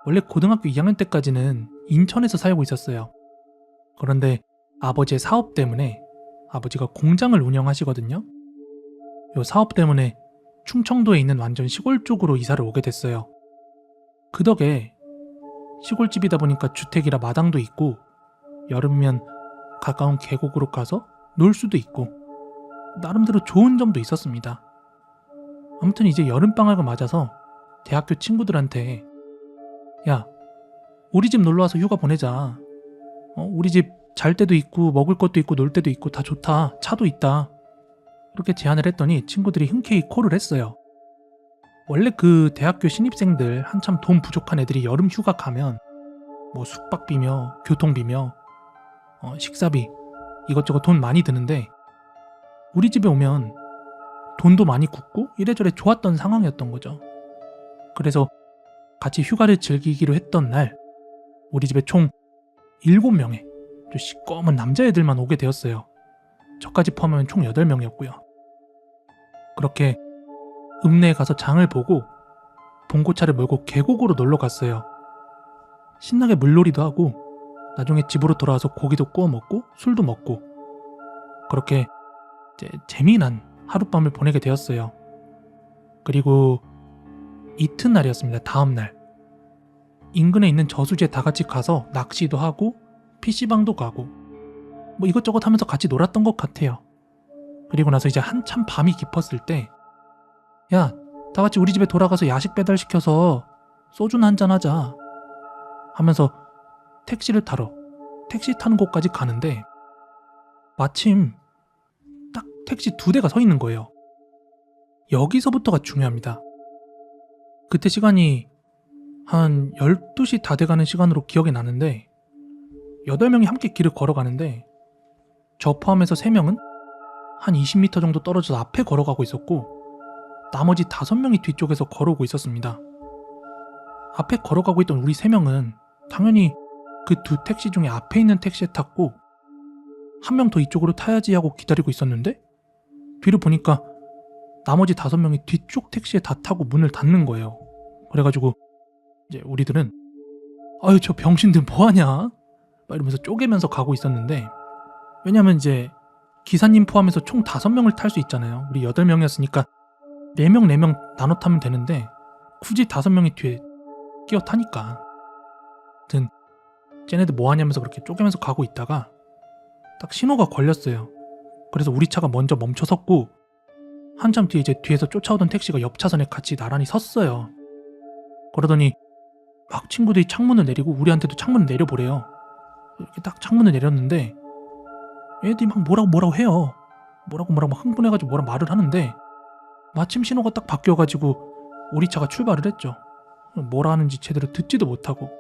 원래 고등학교 2학년 때까지는 인천에서 살고 있었어요. 그런데 아버지의 사업 때문에, 아버지가 공장을 운영하시거든요. 이 사업 때문에 충청도에 있는 완전 시골 쪽으로 이사를 오게 됐어요. 그 덕에 시골집이다 보니까 주택이라 마당도 있고 여름이면 가까운 계곡으로 가서 놀 수도 있고 나름대로 좋은 점도 있었습니다. 아무튼 이제 여름방학을 맞아서 대학교 친구들한테 야, 우리 집 놀러와서 휴가 보내자. 우리 집 잘 때도 있고 먹을 것도 있고 놀 때도 있고 다 좋다. 차도 있다. 이렇게 제안을 했더니 친구들이 흔쾌히 콜을 했어요. 원래 그 대학교 신입생들 한참 돈 부족한 애들이 여름 휴가 가면 뭐 숙박비며 교통비며 식사비 이것저것 돈 많이 드는데, 우리 집에 오면 돈도 많이 굳고 이래저래 좋았던 상황이었던 거죠. 그래서 같이 휴가를 즐기기로 했던 날 우리 집에 총 7명의 좀 시꺼먼 남자애들만 오게 되었어요. 저까지 포함하면 총 8명이었고요. 그렇게 읍내에 가서 장을 보고 봉고차를 몰고 계곡으로 놀러 갔어요. 신나게 물놀이도 하고 나중에 집으로 돌아와서 고기도 구워 먹고 술도 먹고, 그렇게 이제 재미난 하룻밤을 보내게 되었어요. 그리고 이튿날이었습니다. 다음날 인근에 있는 저수지에 다 같이 가서 낚시도 하고 PC방도 가고 뭐 이것저것 하면서 같이 놀았던 것 같아요. 그리고 나서 이제 한참 밤이 깊었을 때 야, 다 같이 우리 집에 돌아가서 야식 배달시켜서 소주나 한잔 하자 하면서 택시를 타러 택시 타는 곳까지 가는데 마침 딱 택시 2대가 서 있는 거예요. 여기서부터가 중요합니다. 그때 시간이 한 12시 다 돼가는 시간으로 기억이 나는데 8명이 함께 길을 걸어가는데 저 포함해서 3명은 한 20m 정도 떨어져서 앞에 걸어가고 있었고 나머지 5명이 뒤쪽에서 걸어오고 있었습니다. 앞에 걸어가고 있던 우리 3명은 당연히 그 2 택시 중에 앞에 있는 택시에 탔고 한 명 더 이쪽으로 타야지 하고 기다리고 있었는데 뒤를 보니까 나머지 5명이 뒤쪽 택시에 다 타고 문을 닫는 거예요. 그래가지고 이제 우리들은 아유 저 병신들 뭐하냐 막 이러면서 쪼개면서 가고 있었는데 왜냐면 이제 기사님 포함해서 총 5명을 탈 수 있잖아요. 우리 8명이었으니까 4명 나눠 타면 되는데 굳이 5명이 뒤에 끼어 타니까 아무튼 쟤네들 뭐하냐면서 그렇게 쪼개면서 가고 있다가 딱 신호가 걸렸어요. 그래서 우리 차가 먼저 멈춰 섰고 한참 뒤에 이제 뒤에서 쫓아오던 택시가 옆 차선에 같이 나란히 섰어요. 그러더니 막 친구들이 창문을 내리고 우리한테도 창문을 내려보래요. 이렇게 딱 창문을 내렸는데 얘들이 막 뭐라고 해요. 뭐라고 막 흥분해가지고 뭐라 말을 하는데 마침 신호가 딱 바뀌어가지고 우리 차가 출발을 했죠. 뭐라 하는지 제대로 듣지도 못하고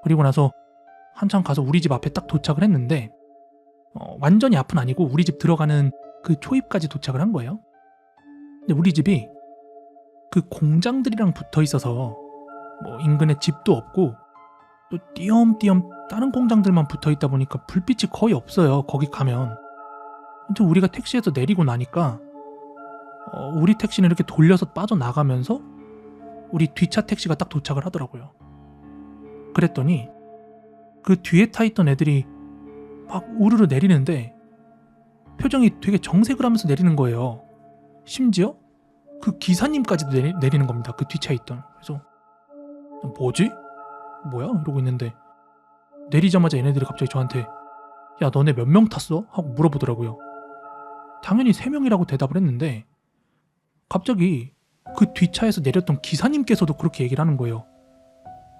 그리고 나서 한참 가서 우리 집 앞에 딱 도착을 했는데 완전히 앞은 아니고 우리 집 들어가는 그 초입까지 도착을 한 거예요. 근데 우리 집이 그 공장들이랑 붙어 있어서 뭐 인근에 집도 없고 또 띄엄띄엄 다른 공장들만 붙어 있다 보니까 불빛이 거의 없어요. 거기 가면. 근데 우리가 택시에서 내리고 나니까 우리 택시는 이렇게 돌려서 빠져나가면서 우리 뒷차 택시가 딱 도착을 하더라고요. 그랬더니 그 뒤에 타 있던 애들이 막 우르르 내리는데 표정이 되게 정색을 하면서 내리는 거예요. 심지어 그 기사님까지도 내리는 겁니다. 그 뒷차에 있던. 그래서 뭐지? 뭐야? 이러고 있는데 내리자마자 얘네들이 갑자기 저한테 야 너네 몇 명 탔어? 하고 물어보더라고요. 당연히 3명이라고 대답을 했는데 갑자기 그 뒷차에서 내렸던 기사님께서도 그렇게 얘기를 하는 거예요.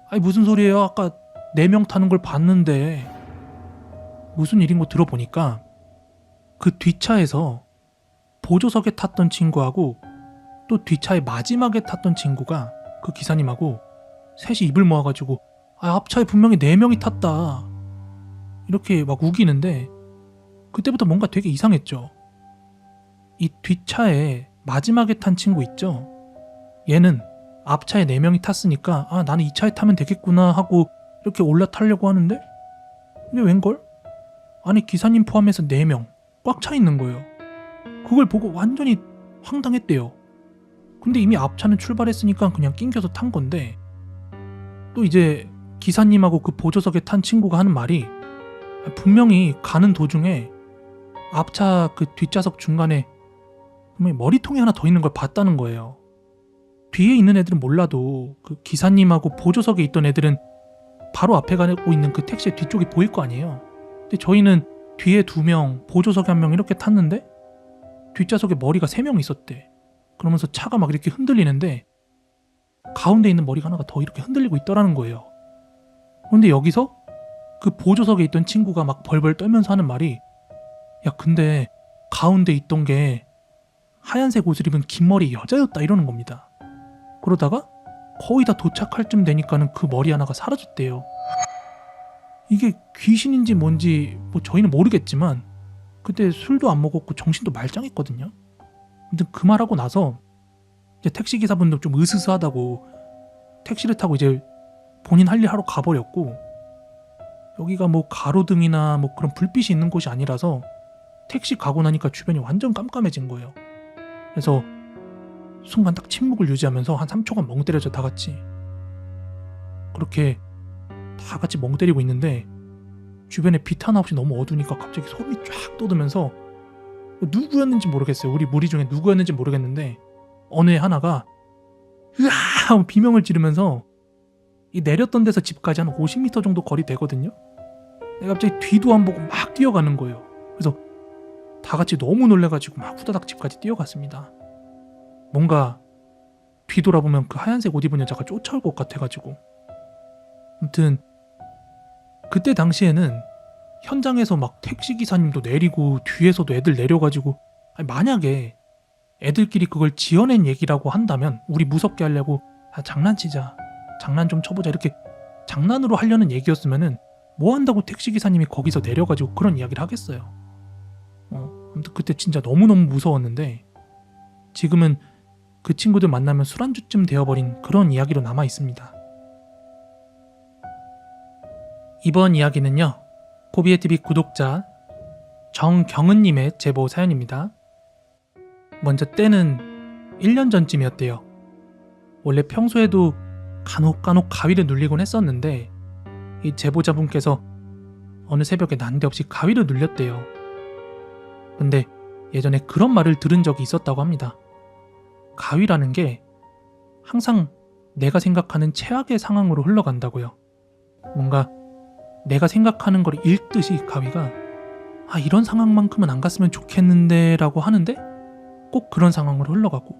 아니 무슨 소리예요? 아까 4명 타는 걸 봤는데 무슨 일인 거 들어보니까 그 뒷차에서 보조석에 탔던 친구하고 또 뒷차에 마지막에 탔던 친구가 그 기사님하고 셋이 입을 모아가지고 앞차에 분명히 4명이 탔다 이렇게 막 우기는데 그때부터 뭔가 되게 이상했죠. 이 뒷차에 마지막에 탄 친구 있죠. 얘는 앞차에 4명이 탔으니까 나는 이 차에 타면 되겠구나 하고 이렇게 올라타려고 하는데 근데 웬걸? 아니 기사님 포함해서 4명 꽉 차 있는 거예요. 그걸 보고 완전히 황당했대요. 근데 이미 앞차는 출발했으니까 그냥 낑겨서 탄 건데 또 이제 기사님하고 그 보조석에 탄 친구가 하는 말이 분명히 가는 도중에 앞차 그 뒷좌석 중간에 분명히 머리통이 하나 더 있는 걸 봤다는 거예요. 뒤에 있는 애들은 몰라도 그 기사님하고 보조석에 있던 애들은 바로 앞에 가고 있는 그 택시의 뒤쪽이 보일 거 아니에요. 근데 저희는 뒤에 2명, 보조석에 1명 이렇게 탔는데 뒷좌석에 머리가 3명 있었대. 그러면서 차가 막 이렇게 흔들리는데 가운데 있는 머리가 하나가 더 이렇게 흔들리고 있더라는 거예요. 근데 여기서 그 보조석에 있던 친구가 막 벌벌 떨면서 하는 말이 야 근데 가운데 있던 게 하얀색 옷을 입은 긴 머리 여자였다 이러는 겁니다. 그러다가 거의 다 도착할 쯤 되니까는 그 머리 하나가 사라졌대요. 이게 귀신인지 뭔지 뭐 저희는 모르겠지만 그때 술도 안 먹었고 정신도 말짱했거든요. 아무튼 그 말하고 나서 이제 택시기사분도 좀 으스스하다고 택시를 타고 이제 본인 할 일 하러 가버렸고 여기가 뭐 가로등이나 뭐 그런 불빛이 있는 곳이 아니라서 택시 가고 나니까 주변이 완전 깜깜해진 거예요. 그래서 순간 딱 침묵을 유지하면서 한 3초간 멍 때려져 다 같이. 그렇게 다 같이 멍 때리고 있는데 주변에 빛 하나 없이 너무 어두우니까 갑자기 소름이 쫙 돋으면서 누구였는지 모르겠어요. 우리 무리 중에 누구였는지 모르겠는데 어느 애 하나가 으아 하고 비명을 지르면서 이 내렸던 데서 집까지 한 50m 정도 거리 되거든요. 내가 갑자기 뒤도 안 보고 막 뛰어가는 거예요. 그래서 다 같이 너무 놀래가지고 막 후다닥 집까지 뛰어갔습니다. 뭔가 뒤돌아보면 그 하얀색 옷 입은 여자가 쫓아올 것 같아가지고. 아무튼 그때 당시에는 현장에서 막 택시기사님도 내리고 뒤에서도 애들 내려가지고, 아니 만약에 애들끼리 그걸 지어낸 얘기라고 한다면 우리 무섭게 하려고 장난치자, 장난 좀 쳐보자 이렇게 장난으로 하려는 얘기였으면은 뭐 한다고 택시기사님이 거기서 내려가지고 그런 이야기를 하겠어요. 아무튼 그때 진짜 너무너무 무서웠는데 지금은 그 친구들 만나면 술안주쯤 되어버린 그런 이야기로 남아 있습니다. 이번 이야기는요, 코비에TV 구독자 정경은님의 제보 사연입니다. 먼저 때는 1년 전쯤이었대요. 원래 평소에도 간혹 가위를 눌리곤 했었는데 이 제보자분께서 어느 새벽에 난데없이 가위를 눌렸대요. 근데 예전에 그런 말을 들은 적이 있었다고 합니다. 가위라는 게 항상 내가 생각하는 최악의 상황으로 흘러간다고요. 뭔가 내가 생각하는 걸 읽듯이 가위가 이런 상황만큼은 안 갔으면 좋겠는데 라고 하는데 꼭 그런 상황으로 흘러가고,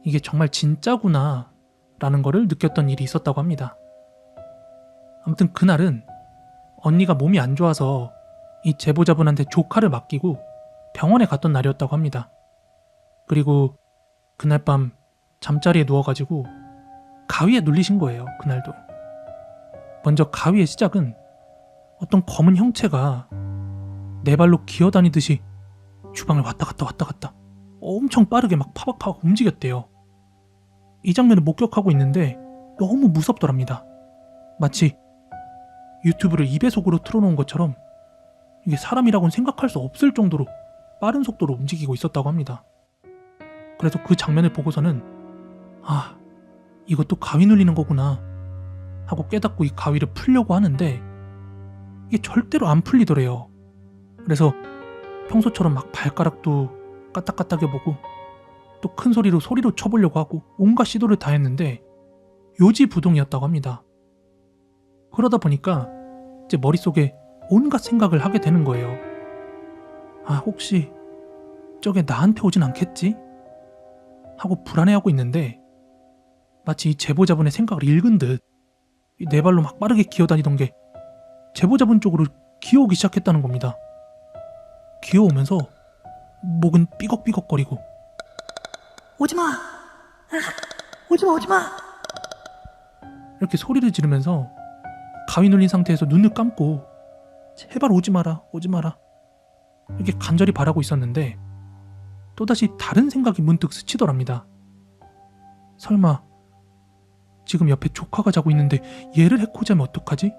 이게 정말 진짜구나 라는 거를 느꼈던 일이 있었다고 합니다. 아무튼 그날은 언니가 몸이 안 좋아서 이 제보자분한테 조카를 맡기고 병원에 갔던 날이었다고 합니다. 그리고 그날 밤 잠자리에 누워가지고 가위에 눌리신 거예요. 그날도. 먼저 가위의 시작은 어떤 검은 형체가 네 발로 기어다니듯이 주방을 왔다 갔다 엄청 빠르게 막 파박파박 움직였대요. 이 장면을 목격하고 있는데 너무 무섭더랍니다. 마치 유튜브를 2배속으로 틀어놓은 것처럼 이게 사람이라고는 생각할 수 없을 정도로 빠른 속도로 움직이고 있었다고 합니다. 그래서 그 장면을 보고서는 이것도 가위 눌리는 거구나 하고 깨닫고 이 가위를 풀려고 하는데 이게 절대로 안 풀리더래요. 그래서 평소처럼 막 발가락도 까딱까딱해보고 또 큰 소리로 쳐보려고 하고 온갖 시도를 다 했는데 요지부동이었다고 합니다. 그러다 보니까 이제 머릿속에 온갖 생각을 하게 되는 거예요. 혹시 저게 나한테 오진 않겠지? 하고 불안해하고 있는데 마치 이 제보자분의 생각을 읽은 듯 네 발로 막 빠르게 기어다니던 게 제보자분 쪽으로 기어오기 시작했다는 겁니다. 기어오면서 목은 삐걱삐걱거리고 오지마! 오지마! 이렇게 소리를 지르면서 가위 눌린 상태에서 눈을 감고 제발 오지 마라 이렇게 간절히 바라고 있었는데 또다시 다른 생각이 문득 스치더랍니다. 설마 지금 옆에 조카가 자고 있는데 얘를 해코지하면 어떡하지?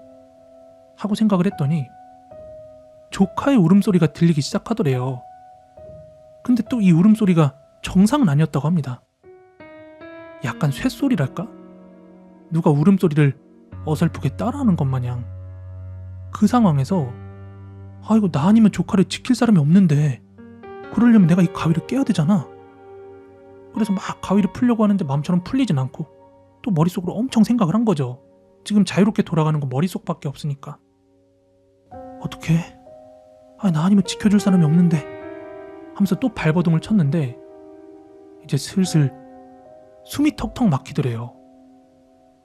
하고 생각을 했더니 조카의 울음소리가 들리기 시작하더래요. 근데 또 이 울음소리가 정상은 아니었다고 합니다. 약간 쇳소리랄까? 누가 울음소리를 어설프게 따라하는 것 마냥. 그 상황에서 이거 나 아니면 조카를 지킬 사람이 없는데 그러려면 내가 이 가위를 깨야 되잖아. 그래서 막 가위를 풀려고 하는데 마음처럼 풀리진 않고 또 머릿속으로 엄청 생각을 한 거죠. 지금 자유롭게 돌아가는 건 머릿속밖에 없으니까. 어떡해? 나 아니면 지켜줄 사람이 없는데 하면서 또 발버둥을 쳤는데 이제 슬슬 숨이 턱턱 막히더래요.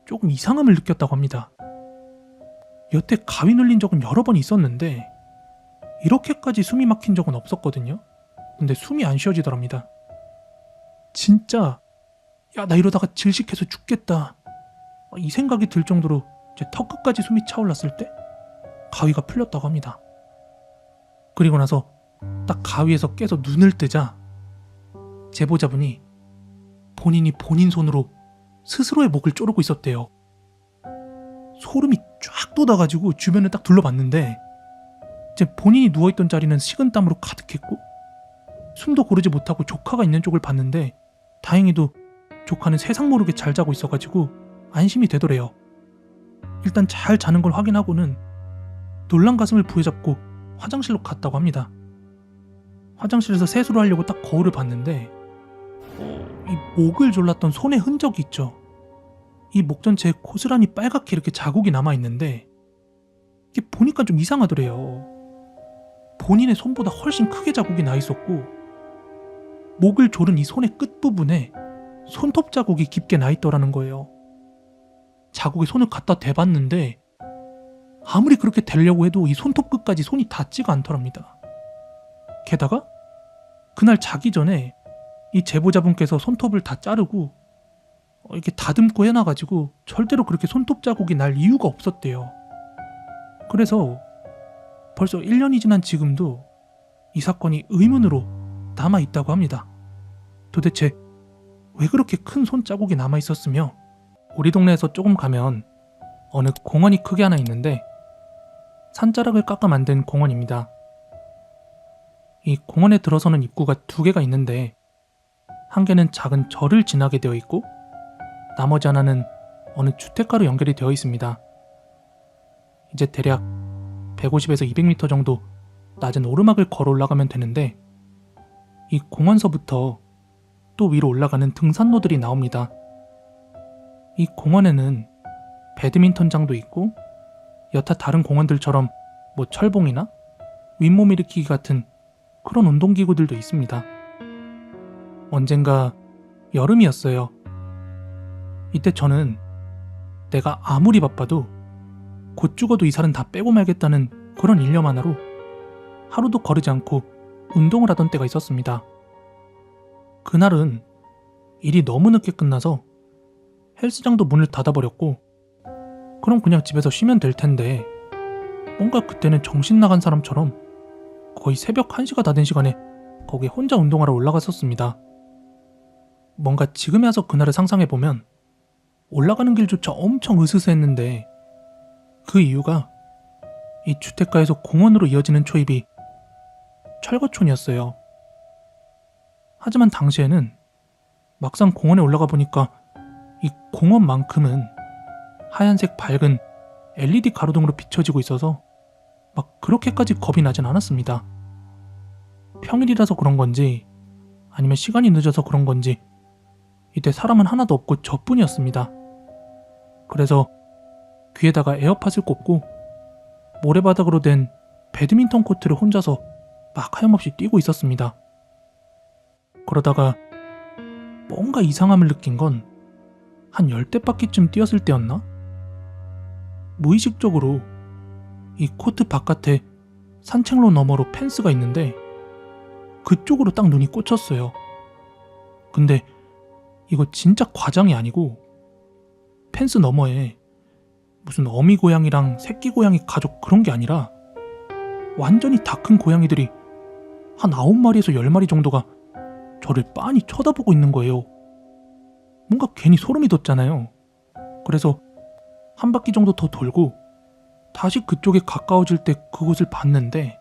조금 이상함을 느꼈다고 합니다. 여태 가위 눌린 적은 여러 번 있었는데 이렇게까지 숨이 막힌 적은 없었거든요. 근데 숨이 안 쉬어지더랍니다. 진짜 나 이러다가 질식해서 죽겠다 이 생각이 들 정도로 제 턱끝까지 숨이 차올랐을 때 가위가 풀렸다고 합니다. 그리고 나서 딱 가위에서 깨서 눈을 뜨자 제보자분이 본인이 본인 손으로 스스로의 목을 조르고 있었대요. 소름이 쫙 돋아가지고 주변을 딱 둘러봤는데 이제 본인이 누워있던 자리는 식은땀으로 가득했고 숨도 고르지 못하고 조카가 있는 쪽을 봤는데 다행히도 조카는 세상 모르게 잘 자고 있어가지고 안심이 되더래요. 일단 잘 자는 걸 확인하고는 놀란 가슴을 부여잡고 화장실로 갔다고 합니다. 화장실에서 세수를 하려고 딱 거울을 봤는데 이 목을 졸랐던 손의 흔적이 있죠. 이 목 전체에 고스란히 빨갛게 이렇게 자국이 남아있는데 이게 보니까 좀 이상하더래요. 본인의 손보다 훨씬 크게 자국이 나 있었고 목을 조른 이 손의 끝부분에 손톱 자국이 깊게 나 있더라는 거예요. 자국에 손을 갖다 대봤는데 아무리 그렇게 대려고 해도 이 손톱 끝까지 손이 닿지가 않더랍니다. 게다가 그날 자기 전에 이 제보자분께서 손톱을 다 자르고 이렇게 다듬고 해놔가지고 절대로 그렇게 손톱 자국이 날 이유가 없었대요. 그래서 벌써 1년이 지난 지금도 이 사건이 의문으로 남아있다고 합니다. 도대체 왜 그렇게 큰 손자국이 남아있었으며, 우리 동네에서 조금 가면 어느 공원이 크게 하나 있는데 산자락을 깎아 만든 공원입니다. 이 공원에 들어서는 입구가 2개가 있는데 한 개는 작은 절을 지나게 되어 있고 나머지 하나는 어느 주택가로 연결이 되어 있습니다. 이제 대략 150에서 200m 정도 낮은 오르막을 걸어 올라가면 되는데 이 공원서부터 또 위로 올라가는 등산로들이 나옵니다. 이 공원에는 배드민턴장도 있고 여타 다른 공원들처럼 뭐 철봉이나 윗몸 일으키기 같은 그런 운동기구들도 있습니다. 언젠가 여름이었어요. 이때 저는 내가 아무리 바빠도 곧 죽어도 이 살은 다 빼고 말겠다는 그런 일념 하나로 하루도 거르지 않고 운동을 하던 때가 있었습니다. 그날은 일이 너무 늦게 끝나서 헬스장도 문을 닫아버렸고 그럼 그냥 집에서 쉬면 될 텐데 뭔가 그때는 정신 나간 사람처럼 거의 새벽 1시가 다 된 시간에 거기에 혼자 운동하러 올라갔었습니다. 뭔가 지금에 와서 그날을 상상해보면 올라가는 길조차 엄청 으스스했는데 그 이유가 이 주택가에서 공원으로 이어지는 초입이 철거촌이었어요. 하지만 당시에는 막상 공원에 올라가 보니까 이 공원만큼은 하얀색 밝은 LED 가로등으로 비춰지고 있어서 막 그렇게까지 겁이 나진 않았습니다. 평일이라서 그런 건지 아니면 시간이 늦어서 그런 건지 이때 사람은 하나도 없고 저뿐이었습니다. 그래서 귀에다가 에어팟을 꽂고 모래바닥으로 된 배드민턴 코트를 혼자서 막 하염없이 뛰고 있었습니다. 그러다가 뭔가 이상함을 느낀 건 한 10대바퀴쯤 뛰었을 때였나? 무의식적으로 이 코트 바깥에 산책로 너머로 펜스가 있는데 그쪽으로 딱 눈이 꽂혔어요. 근데 이거 진짜 과장이 아니고 펜스 너머에 무슨 어미 고양이랑 새끼 고양이 가족 그런 게 아니라 완전히 다 큰 고양이들이 한 9마리에서 10마리 정도가 저를 빤히 쳐다보고 있는 거예요. 뭔가 괜히 소름이 돋잖아요. 그래서 한 바퀴 정도 더 돌고 다시 그쪽에 가까워질 때 그곳을 봤는데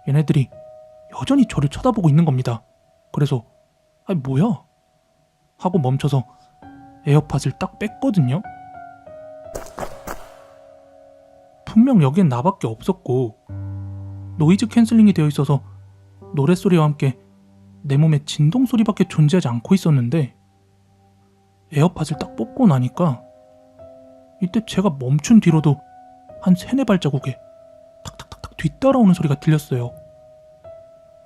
얘네들이 여전히 저를 쳐다보고 있는 겁니다. 그래서 아니 뭐야? 하고 멈춰서 에어팟을 딱 뺐거든요. 분명 여기엔 나밖에 없었고 노이즈 캔슬링이 되어 있어서 노랫소리와 함께 내 몸에 진동 소리밖에 존재하지 않고 있었는데 에어팟을 딱 뽑고 나니까 이때 제가 멈춘 뒤로도 한 3-4발자국에 탁탁탁탁 뒤따라오는 소리가 들렸어요.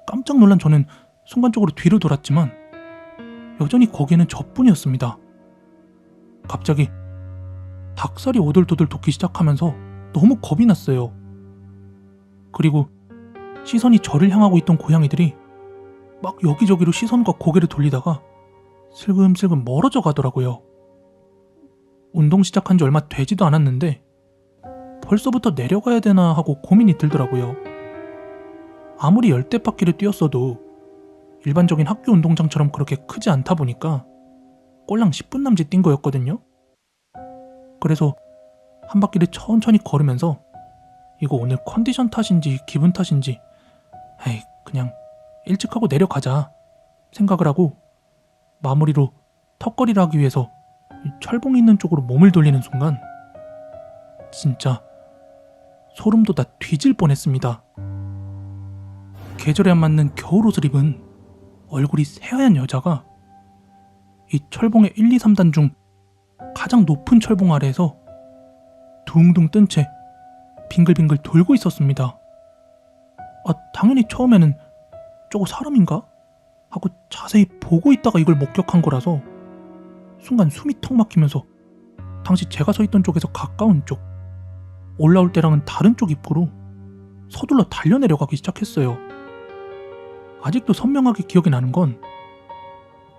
깜짝 놀란 저는 순간적으로 뒤로 돌았지만 여전히 거기에는 저뿐이었습니다. 갑자기 닭살이 오돌토돌 돋기 시작하면서 너무 겁이 났어요. 그리고 시선이 저를 향하고 있던 고양이들이 막 여기저기로 시선과 고개를 돌리다가 슬금슬금 멀어져 가더라고요. 운동 시작한 지 얼마 되지도 않았는데 벌써부터 내려가야 되나 하고 고민이 들더라고요. 아무리 10대바퀴를 뛰었어도 일반적인 학교 운동장처럼 그렇게 크지 않다 보니까 꼴랑 10분 남짓 뛴 거였거든요. 그래서 한 바퀴를 천천히 걸으면서 이거 오늘 컨디션 탓인지 기분 탓인지 에이 그냥 일찍 하고 내려가자 생각을 하고 마무리로 턱걸이를 하기 위해서 철봉이 있는 쪽으로 몸을 돌리는 순간 진짜 소름 돋아 뒤질 뻔했습니다. 계절에 안 맞는 겨울옷을 입은 얼굴이 새하얀 여자가 이 철봉의 1, 2, 3단 중 가장 높은 철봉 아래에서 둥둥 뜬 채 빙글빙글 돌고 있었습니다. 당연히 처음에는 저거 사람인가? 하고 자세히 보고 있다가 이걸 목격한 거라서 순간 숨이 턱 막히면서 당시 제가 서 있던 쪽에서 가까운 쪽, 올라올 때랑은 다른 쪽 입구로 서둘러 달려내려가기 시작했어요. 아직도 선명하게 기억이 나는 건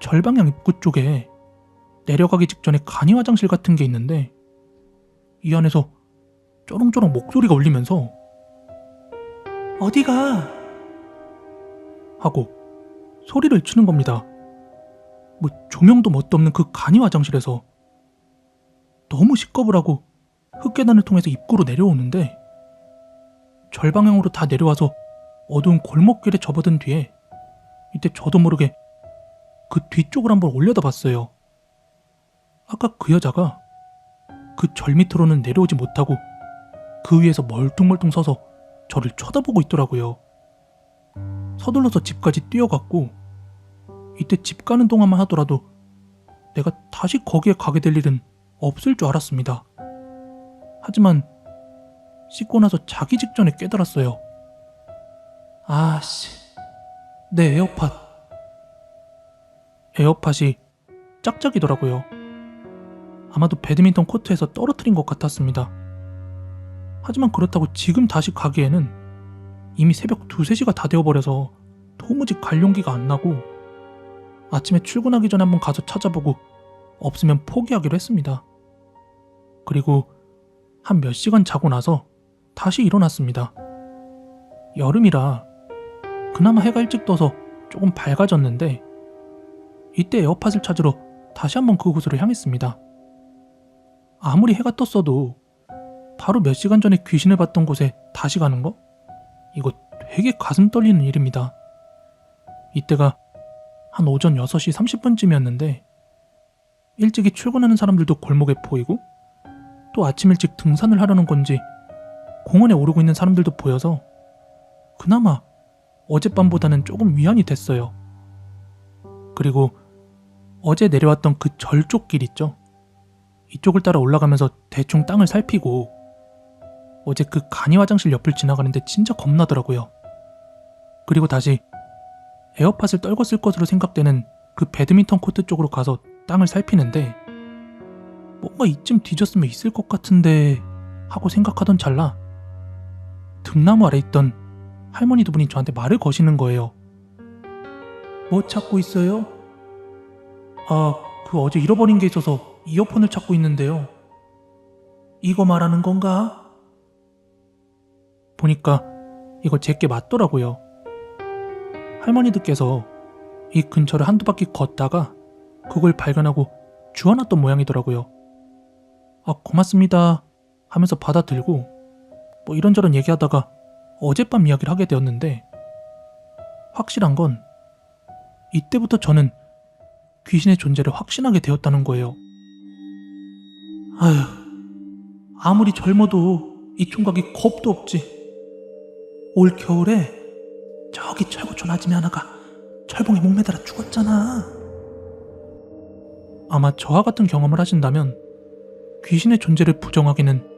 절방향 입구 쪽에 내려가기 직전에 간이 화장실 같은 게 있는데 이 안에서 쪼렁쪼렁 목소리가 울리면서 어디가? 하고 소리를 치는 겁니다. 뭐 조명도 뭣도 없는 그 간이 화장실에서 너무 시겁을 하고 흙계단을 통해서 입구로 내려오는데 절방향으로 다 내려와서 어두운 골목길에 접어든 뒤에 이때 저도 모르게 그 뒤쪽을 한번 올려다 봤어요. 아까 그 여자가 그 절 밑으로는 내려오지 못하고 그 위에서 멀뚱멀뚱 서서 저를 쳐다보고 있더라고요. 서둘러서 집까지 뛰어갔고 이때 집 가는 동안만 하더라도 내가 다시 거기에 가게 될 일은 없을 줄 알았습니다. 하지만 씻고 나서 자기 직전에 깨달았어요. 아씨, 내 에어팟. 에어팟이 짝짝이더라고요. 아마도 배드민턴 코트에서 떨어뜨린 것 같았습니다. 하지만 그렇다고 지금 다시 가기에는 이미 새벽 2, 3시가 다 되어버려서 도무지 갈 용기가 안 나고 아침에 출근하기 전에 한번 가서 찾아보고 없으면 포기하기로 했습니다. 그리고 한 몇 시간 자고 나서 다시 일어났습니다. 여름이라 그나마 해가 일찍 떠서 조금 밝아졌는데 이때 에어팟을 찾으러 다시 한번 그곳으로 향했습니다. 아무리 해가 떴어도 바로 몇 시간 전에 귀신을 봤던 곳에 다시 가는 거? 이거 되게 가슴 떨리는 일입니다. 이때가 한 오전 6시 30분쯤이었는데 일찍이 출근하는 사람들도 골목에 보이고 또 아침 일찍 등산을 하려는 건지 공원에 오르고 있는 사람들도 보여서 그나마 어젯밤보다는 조금 위안이 됐어요. 그리고 어제 내려왔던 그 절 쪽 길 있죠? 이쪽을 따라 올라가면서 대충 땅을 살피고 어제 그 간이 화장실 옆을 지나가는데 진짜 겁나더라고요. 그리고 다시 에어팟을 떨궜을 것으로 생각되는 그 배드민턴 코트 쪽으로 가서 땅을 살피는데 뭔가 이쯤 뒤졌으면 있을 것 같은데 하고 생각하던 찰나 등나무 아래 있던 할머니 두 분이 저한테 말을 거시는 거예요. 뭐 찾고 있어요? 그 어제 잃어버린 게 있어서 이어폰을 찾고 있는데요. 이거 말하는 건가? 보니까 이거 제게 맞더라고요. 할머니들께서 이 근처를 한두 바퀴 걷다가 그걸 발견하고 주워놨던 모양이더라고요. 고맙습니다 하면서 받아들고 뭐 이런저런 얘기하다가 어젯밤 이야기를 하게 되었는데 확실한 건 이때부터 저는 귀신의 존재를 확신하게 되었다는 거예요. 아무리 젊어도 이 총각이 겁도 없지. 올 겨울에 저기 철구촌 아줌이 하나가 철봉에 목매달아 죽었잖아. 아마 저와 같은 경험을 하신다면 귀신의 존재를 부정하기는